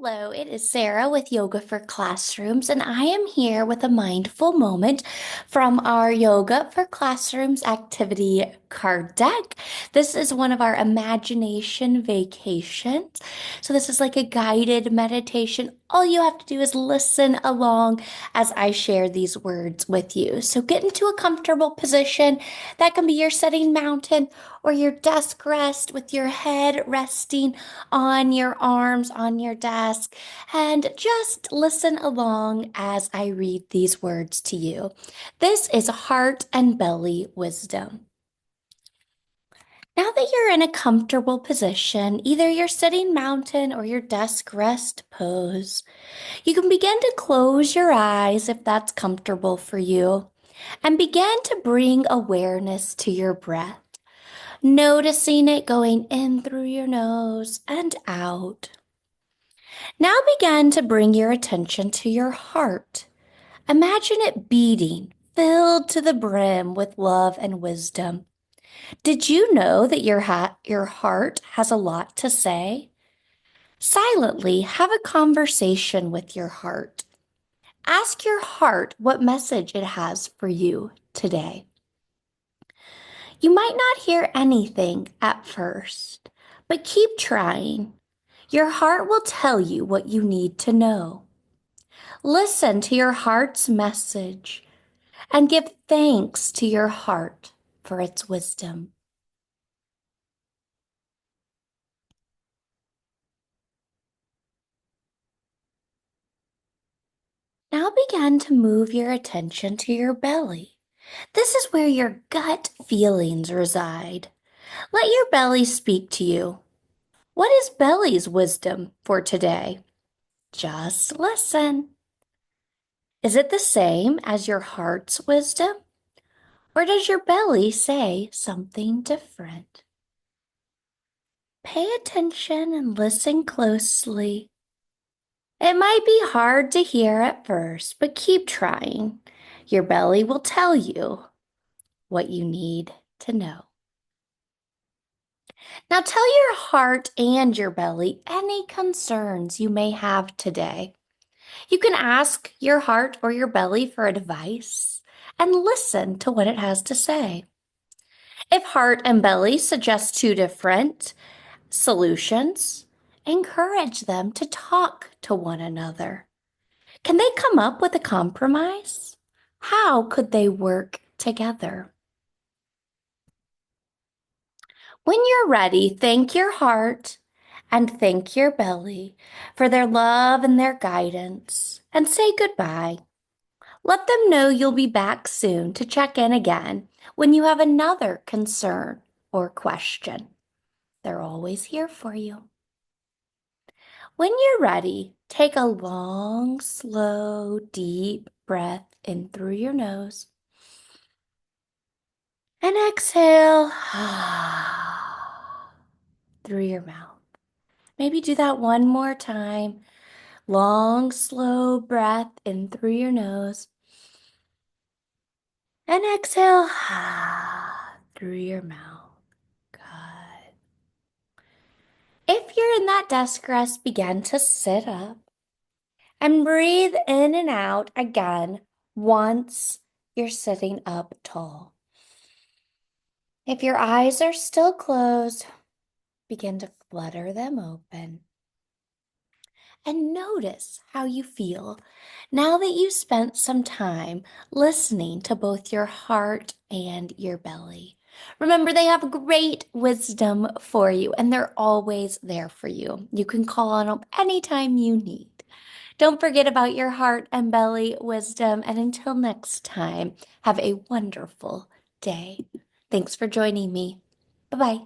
Hello, it is Sarah with Yoga for Classrooms, and I am here with a mindful moment from our Yoga for Classrooms activity card deck. This is one of our imagination vacations. So, this is like a guided meditation. All you have to do is listen along as I share these words with you. So, get into a comfortable position. That can be your sitting mountain or your desk rest with your head resting on your arms on your desk, and just listen along as I read these words to you. This is heart and belly wisdom. Now that you're in a comfortable position, either your sitting mountain or your desk rest pose, you can begin to close your eyes if that's comfortable for you and begin to bring awareness to your breath, noticing it going in through your nose and out. Now begin to bring your attention to your heart. Imagine it beating, filled to the brim with love and wisdom. Did you know that your heart has a lot to say? Silently have a conversation with your heart. Ask your heart what message it has for you today. You might not hear anything at first, but keep trying. Your heart will tell you what you need to know. Listen to your heart's message and give thanks to your heart for its wisdom. Now begin to move your attention to your belly. This is where your gut feelings reside. Let your belly speak to you. What is belly's wisdom for today? Just listen. Is it the same as your heart's wisdom? Or does your belly say something different? Pay attention and listen closely. It might be hard to hear at first, but keep trying. Your belly will tell you what you need to know. Now tell your heart and your belly any concerns you may have today. You can ask your heart or your belly for advice and listen to what it has to say. If heart and belly suggest two different solutions, encourage them to talk to one another. Can they come up with a compromise? How could they work together? When you're ready, thank your heart and thank your belly for their love and their guidance, and say goodbye. Let them know you'll be back soon to check in again when you have another concern or question. They're always here for you. When you're ready, take a long, slow, deep breath in through your nose and exhale through your mouth. Maybe do that one more time. Long, slow breath in through your nose and exhale through your mouth. Good. If you're in that desk rest, begin to sit up and breathe in and out again once you're sitting up tall. If your eyes are still closed, begin to flutter them open. And notice how you feel now that you've spent some time listening to both your heart and your belly. Remember, they have great wisdom for you, and they're always there for you. You can call on them anytime you need. Don't forget about your heart and belly wisdom. And until next time, have a wonderful day. Thanks for joining me. Bye bye.